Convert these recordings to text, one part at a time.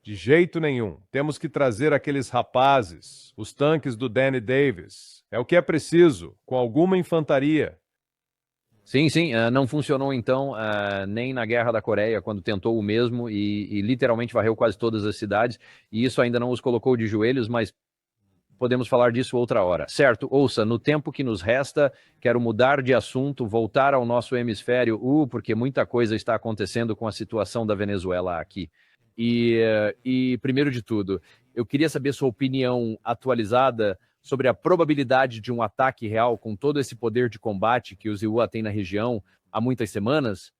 De jeito nenhum. Temos que trazer aqueles rapazes, os tanques do Danny Davis. É o que é preciso, com alguma infantaria. Sim, sim, não funcionou então nem na Guerra da Coreia, quando tentou o mesmo e literalmente varreu quase todas as cidades, e isso ainda não os colocou de joelhos, mas podemos falar disso outra hora. Certo, ouça, no tempo que nos resta, quero mudar de assunto, voltar ao nosso hemisfério, porque muita coisa está acontecendo com a situação da Venezuela aqui. E primeiro de tudo, eu queria saber sua opinião atualizada sobre a probabilidade de um ataque real com todo esse poder de combate que o ZIUA tem na região há muitas semanas.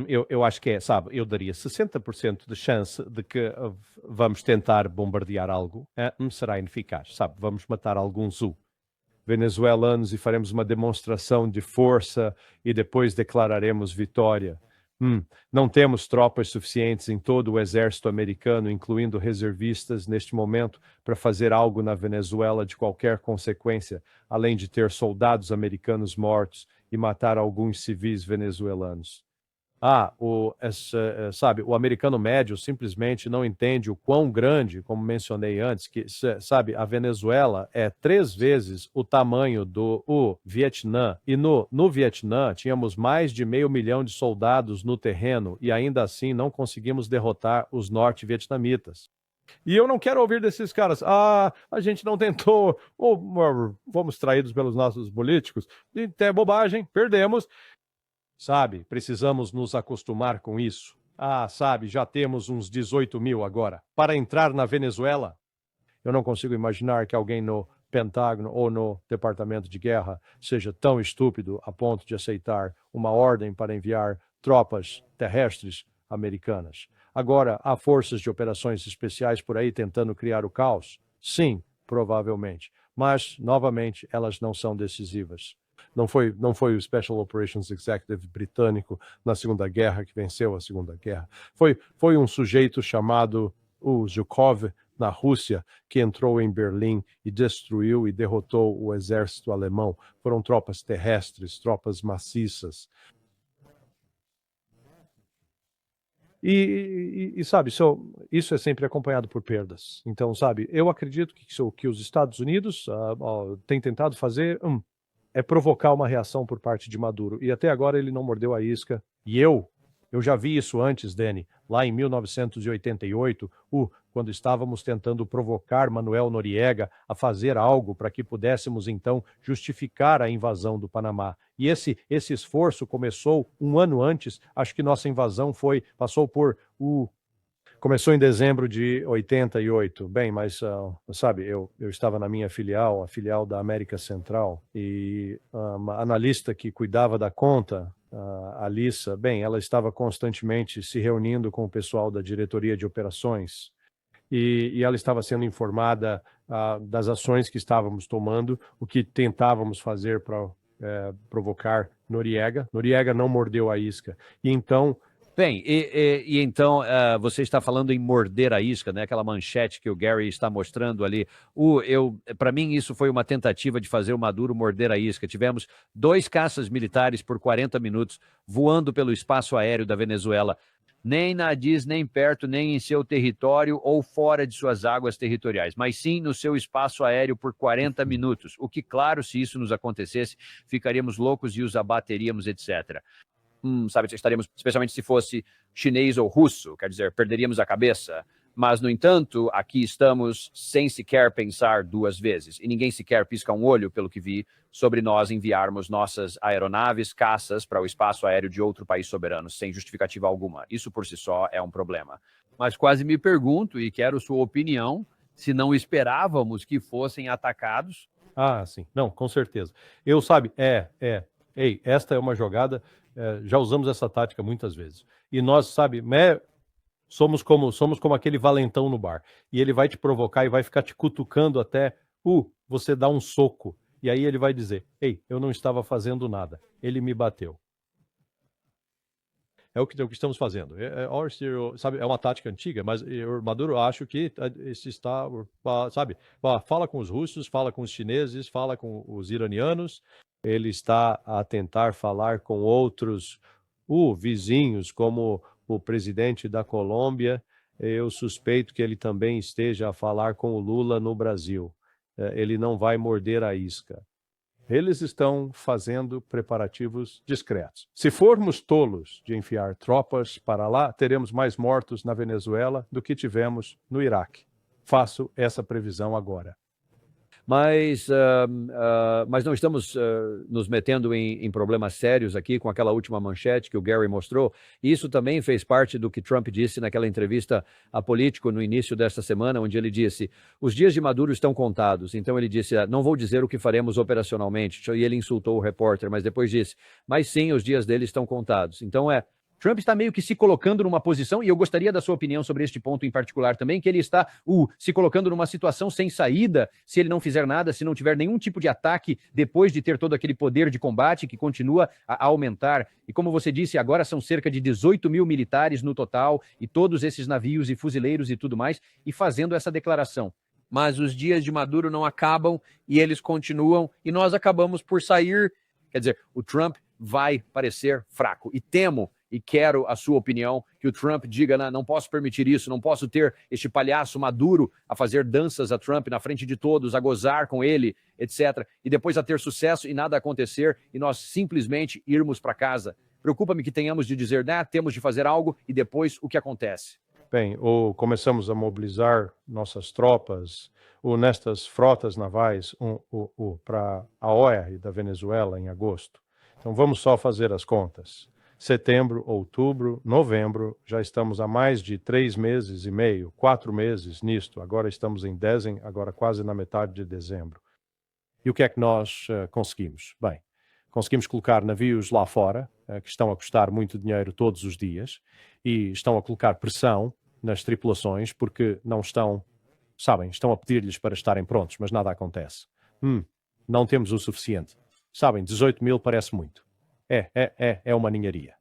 Eu acho que é, sabe, eu daria 60% de chance de que vamos tentar bombardear algo, será ineficaz, sabe? Vamos matar alguns venezuelanos e faremos uma demonstração de força e depois declararemos vitória. Não temos tropas suficientes em todo o exército americano, incluindo reservistas, neste momento, para fazer algo na Venezuela de qualquer consequência, além de ter soldados americanos mortos e matar alguns civis venezuelanos. Sabe, o americano médio simplesmente não entende o quão grande, como mencionei antes, que, sabe, a Venezuela é 3 vezes o tamanho do Vietnã. E no Vietnã tínhamos mais de 500 mil de soldados no terreno e ainda assim não conseguimos derrotar os norte-vietnamitas. E eu não quero ouvir desses caras, a gente não tentou, ou fomos traídos pelos nossos políticos. E é bobagem, perdemos. Sabe, precisamos nos acostumar com isso. Sabe, já temos uns 18 mil agora. Para entrar na Venezuela, eu não consigo imaginar que alguém no Pentágono ou no Departamento de Guerra seja tão estúpido a ponto de aceitar uma ordem para enviar tropas terrestres americanas. Agora, há forças de operações especiais por aí tentando criar o caos? Sim, provavelmente. Mas, novamente, elas não são decisivas. Não foi o Special Operations Executive britânico na Segunda Guerra que venceu a Segunda Guerra. Foi um sujeito chamado o Zhukov, na Rússia, que entrou em Berlim e destruiu e derrotou o exército alemão. Foram tropas terrestres, tropas maciças. Sabe, isso é sempre acompanhado por perdas. Então, sabe, eu acredito que os Estados Unidos têm tentado fazer é provocar uma reação por parte de Maduro. E até agora ele não mordeu a isca. E eu já vi isso antes, Dani, lá em 1988, quando estávamos tentando provocar Manuel Noriega a fazer algo para que pudéssemos, então, justificar a invasão do Panamá. E esse esforço começou um ano antes, acho que nossa invasão passou por Começou em dezembro de 88. Bem, mas, sabe, eu estava na minha filial, a filial da América Central, e uma analista que cuidava da conta, a Alissa, bem, ela estava constantemente se reunindo com o pessoal da diretoria de operações, e ela estava sendo informada das ações que estávamos tomando, o que tentávamos fazer para provocar Noriega. Noriega não mordeu a isca. E então, Bem, e então você está falando em morder a isca, né? Aquela manchete que o Gary está mostrando ali. Para mim, isso foi uma tentativa de fazer o Maduro morder a isca. Tivemos 2 caças militares por 40 minutos voando pelo espaço aéreo da Venezuela. Nem na DIS, nem perto, nem em seu território ou fora de suas águas territoriais, mas sim no seu espaço aéreo por 40 minutos. O que, claro, se isso nos acontecesse, ficaríamos loucos e os abateríamos, etc. Sabe, estaríamos, especialmente se fosse chinês ou russo, quer dizer, perderíamos a cabeça. Mas, no entanto, aqui estamos sem sequer pensar 2 vezes. E ninguém sequer pisca um olho, pelo que vi, sobre nós enviarmos nossas aeronaves, caças para o espaço aéreo de outro país soberano, sem justificativa alguma. Isso por si só é um problema. Mas quase me pergunto, e quero sua opinião, se não esperávamos que fossem atacados. sim. Não, com certeza. Sabe, Ei, esta é uma jogada, já usamos essa tática muitas vezes. E nós, sabe, somos como aquele valentão no bar. E ele vai te provocar e vai ficar te cutucando até você dar um soco. E aí ele vai dizer, ei, eu não estava fazendo nada. Ele me bateu. É o que estamos fazendo. Sabe, é uma tática antiga, mas o Maduro acho que esse está, sabe, fala com os russos, fala com os chineses, fala com os iranianos. Ele está a tentar falar com outros vizinhos, como o presidente da Colômbia, eu suspeito que ele também esteja a falar com o Lula no Brasil. Ele não vai morder a isca. Eles estão fazendo preparativos discretos. Se formos tolos de enfiar tropas para lá, teremos mais mortos na Venezuela do que tivemos no Iraque. Faço essa previsão agora. Mas não estamos nos metendo em problemas sérios aqui com aquela última manchete que o Gary mostrou. Isso também fez parte do que Trump disse naquela entrevista a Político no início desta semana, onde ele disse: os dias de Maduro estão contados. Então ele disse: não vou dizer o que faremos operacionalmente. E ele insultou o repórter, mas depois disse: mas sim, os dias dele estão contados. Então Trump está meio que se colocando numa posição, e eu gostaria da sua opinião sobre este ponto em particular também, que ele está se colocando numa situação sem saída, se ele não fizer nada, se não tiver nenhum tipo de ataque, depois de ter todo aquele poder de combate que continua a aumentar. E como você disse, agora são cerca de 18 mil militares no total, e todos esses navios e fuzileiros e tudo mais, e fazendo essa declaração. Mas os dias de Maduro não acabam, e eles continuam, e nós acabamos por sair. Quer dizer, o Trump vai parecer fraco. E temo e quero a sua opinião, que o Trump diga: não posso permitir isso, não posso ter este palhaço Maduro a fazer danças a Trump na frente de todos, a gozar com ele, etc. E depois a ter sucesso e nada acontecer e nós simplesmente irmos para casa. Preocupa-me que tenhamos de dizer: temos de fazer algo, e depois o que acontece? Bem, começamos a mobilizar nossas tropas nestas frotas navais para a OER da Venezuela em agosto. Então vamos só fazer as contas. Setembro, outubro, novembro, já estamos há mais de 3 meses e meio, 4 meses nisto. Agora estamos em agora quase na metade de dezembro. E o que é que nós conseguimos? Bem, conseguimos colocar navios lá fora, que estão a custar muito dinheiro todos os dias, e estão a colocar pressão nas tripulações, porque não estão a pedir-lhes para estarem prontos, mas nada acontece. Não temos o suficiente. 18 mil parece muito. É uma ninharia.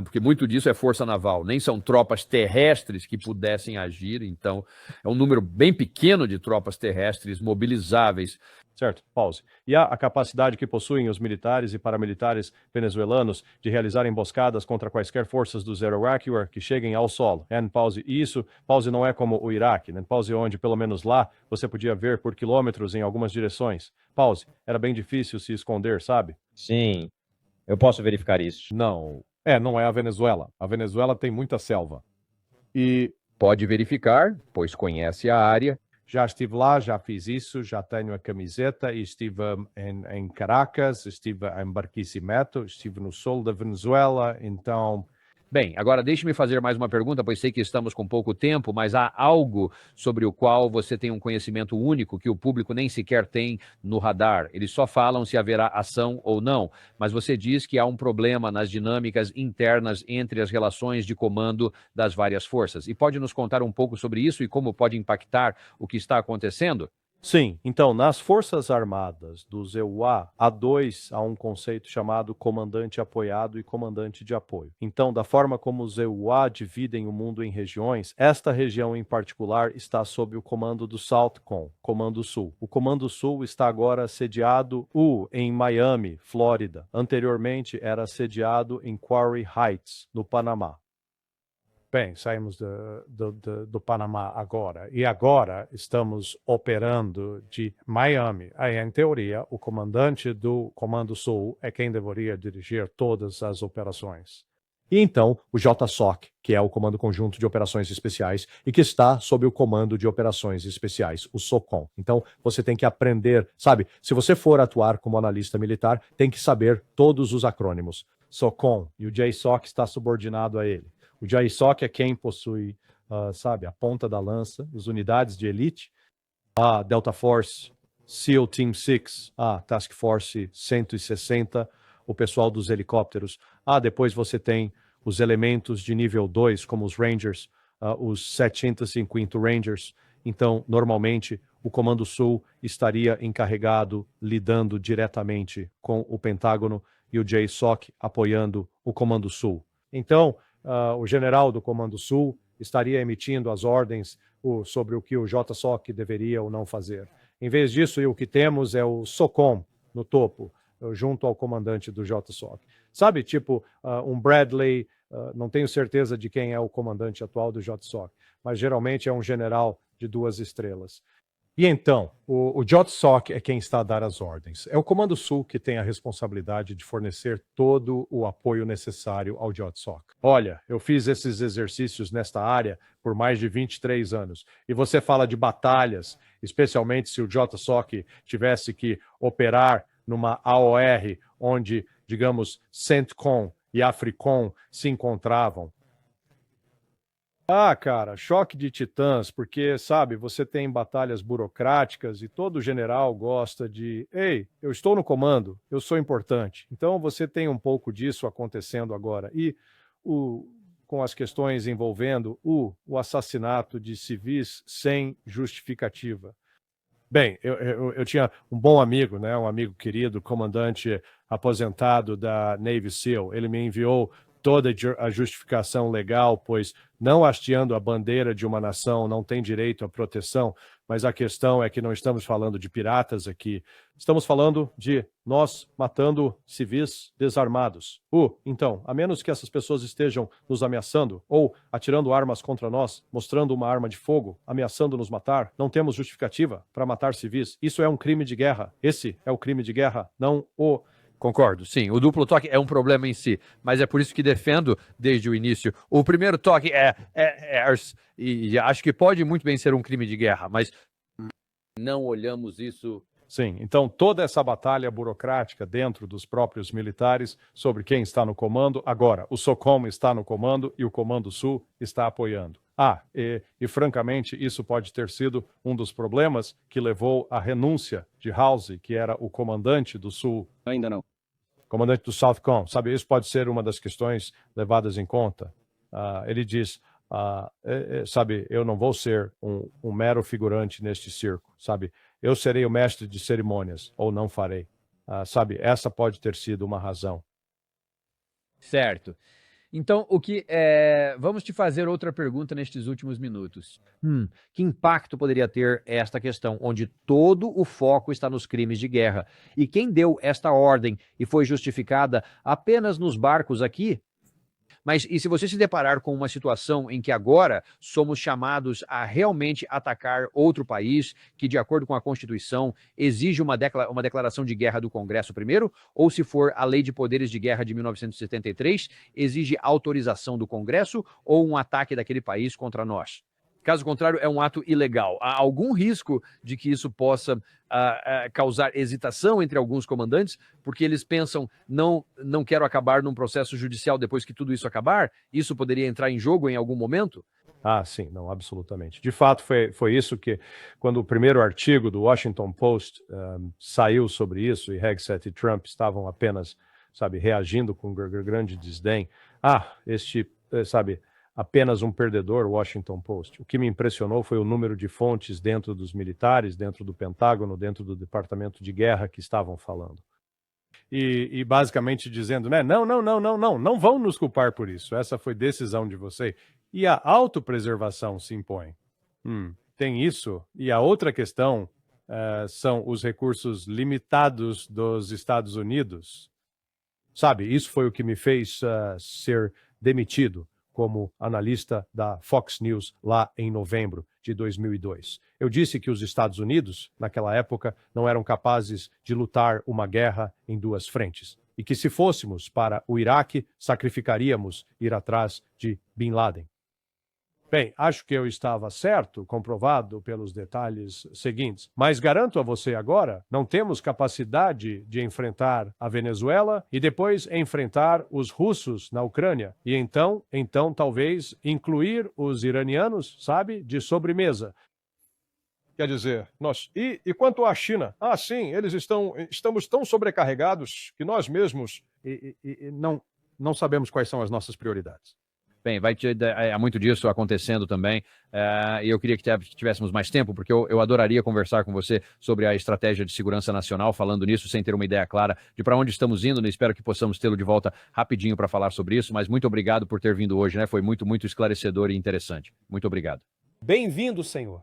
Porque muito disso é força naval, nem são tropas terrestres que pudessem agir, então é um número bem pequeno de tropas terrestres mobilizáveis. Certo, pause. E há a capacidade que possuem os militares e paramilitares venezuelanos de realizar emboscadas contra quaisquer forças do Zero Accurate que cheguem ao solo. Pause. E isso, pause, não é como o Iraque, pause, onde pelo menos lá você podia ver por quilômetros em algumas direções. Pause. Era bem difícil se esconder, sabe? Sim, eu posso verificar isso. Não é a Venezuela. A Venezuela tem muita selva. E pode verificar, pois conhece a área. Já estive lá, já fiz isso, já tenho a camiseta, e estive em Caracas, estive em Barquisimeto, estive no sul da Venezuela, então... Bem, agora deixe-me fazer mais uma pergunta, pois sei que estamos com pouco tempo, mas há algo sobre o qual você tem um conhecimento único que o público nem sequer tem no radar. Eles só falam se haverá ação ou não, mas você diz que há um problema nas dinâmicas internas entre as relações de comando das várias forças. E pode nos contar um pouco sobre isso e como pode impactar o que está acontecendo? Sim, então, nas Forças Armadas do ZEUA, há um conceito chamado comandante apoiado e comandante de apoio. Então, da forma como os ZEUA dividem o mundo em regiões, esta região em particular está sob o comando do SOUTHCOM, Comando Sul. O Comando Sul está agora sediado em Miami, Flórida. Anteriormente, era sediado em Quarry Heights, no Panamá. Bem, saímos do Panamá agora, e agora estamos operando de Miami. Aí, em teoria, o comandante do Comando Sul é quem deveria dirigir todas as operações. E então, o JSOC, que é o Comando Conjunto de Operações Especiais, e que está sob o Comando de Operações Especiais, o SOCOM. Então, você tem que aprender, se você for atuar como analista militar, tem que saber todos os acrônimos. SOCOM, e o JSOC está subordinado a ele. O JSOC é quem possui, a ponta da lança, as unidades de elite, a Delta Force, SEAL Team 6, a Task Force 160, o pessoal dos helicópteros. Depois você tem os elementos de nível 2, como os Rangers, os 750 Rangers. Então, normalmente, o Comando Sul estaria encarregado, lidando diretamente com o Pentágono, e o JSOC apoiando o Comando Sul. Então, o general do Comando Sul estaria emitindo as ordens sobre o que o JSOC deveria ou não fazer. Em vez disso, o que temos é o SOCOM no topo, junto ao comandante do JSOC. Tipo um Bradley, não tenho certeza de quem é o comandante atual do JSOC, mas geralmente é um general de 2 estrelas. E então, o JSOC é quem está a dar as ordens. É o Comando Sul que tem a responsabilidade de fornecer todo o apoio necessário ao JSOC. Olha, eu fiz esses exercícios nesta área por mais de 23 anos. E você fala de batalhas, especialmente se o JSOC tivesse que operar numa AOR onde, digamos, CENTCOM e AFRICOM se encontravam. Ah, cara, choque de titãs, porque, sabe, você tem batalhas burocráticas e todo general gosta de, ei, eu estou no comando, eu sou importante. Então você tem um pouco disso acontecendo agora. E com as questões envolvendo o assassinato de civis sem justificativa. Bem, eu tinha um bom amigo, né, um amigo querido, comandante aposentado da Navy SEAL. Ele me enviou toda a justificação legal, pois não hasteando a bandeira de uma nação não tem direito à proteção, mas a questão é que não estamos falando de piratas aqui, estamos falando de nós matando civis desarmados. Então, a menos que essas pessoas estejam nos ameaçando ou atirando armas contra nós, mostrando uma arma de fogo, ameaçando nos matar, não temos justificativa para matar civis. Isso é um crime de guerra. Esse é o crime de guerra, não o... Concordo, sim. O duplo toque é um problema em si, mas é por isso que defendo desde o início. O primeiro toque e acho que pode muito bem ser um crime de guerra, mas não olhamos isso. Sim, então toda essa batalha burocrática dentro dos próprios militares sobre quem está no comando. Agora, o SOCOM está no comando e o Comando Sul está apoiando. E francamente, isso pode ter sido um dos problemas que levou à renúncia de Halsey, que era o comandante do Sul. Ainda não. Comandante do Southcom, sabe, isso pode ser uma das questões levadas em conta. Ele diz, sabe, eu não vou ser um mero figurante neste circo, sabe, eu serei o mestre de cerimônias, ou não farei. Sabe, essa pode ter sido uma razão. Certo. Então, vamos te fazer outra pergunta nestes últimos minutos. Que impacto poderia ter esta questão, onde todo o foco está nos crimes de guerra? E quem deu esta ordem e foi justificada apenas nos barcos aqui? Mas e se você se deparar com uma situação em que agora somos chamados a realmente atacar outro país que, de acordo com a Constituição, exige uma declaração de guerra do Congresso primeiro, ou se for a Lei de Poderes de Guerra de 1973, exige autorização do Congresso ou um ataque daquele país contra nós? Caso contrário, é um ato ilegal. Há algum risco de que isso possa causar hesitação entre alguns comandantes, porque eles pensam, não quero acabar num processo judicial depois que tudo isso acabar? Isso poderia entrar em jogo em algum momento? Sim, não, absolutamente. De fato, foi isso que, quando o primeiro artigo do Washington Post saiu sobre isso, e Hegseth e Trump estavam apenas, sabe, reagindo com grande desdém. Apenas um perdedor, Washington Post. O que me impressionou foi o número de fontes dentro dos militares, dentro do Pentágono, dentro do Departamento de Guerra que estavam falando. E basicamente dizendo, né, não vão nos culpar por isso, essa foi decisão de você. E a autopreservação se impõe. Tem isso. E a outra questão são os recursos limitados dos Estados Unidos. Sabe, isso foi o que me fez ser demitido como analista da Fox News lá em novembro de 2002. Eu disse que os Estados Unidos, naquela época, não eram capazes de lutar uma guerra em 2 frentes. E que se fôssemos para o Iraque, sacrificaríamos ir atrás de Bin Laden. Bem, acho que eu estava certo, comprovado pelos detalhes seguintes. Mas garanto a você agora, não temos capacidade de enfrentar a Venezuela e depois enfrentar os russos na Ucrânia. E então talvez incluir os iranianos, sabe, de sobremesa. Quer dizer, e quanto à China? Sim, estamos tão sobrecarregados que nós mesmos não sabemos quais são as nossas prioridades. Bem, há muito disso acontecendo também, e eu queria que tivéssemos mais tempo, porque eu adoraria conversar com você sobre a estratégia de segurança nacional, falando nisso sem ter uma ideia clara de para onde estamos indo, né? Espero que possamos tê-lo de volta rapidinho para falar sobre isso, mas muito obrigado por ter vindo hoje, né? Foi muito, muito esclarecedor e interessante. Muito obrigado. Bem-vindo, senhor.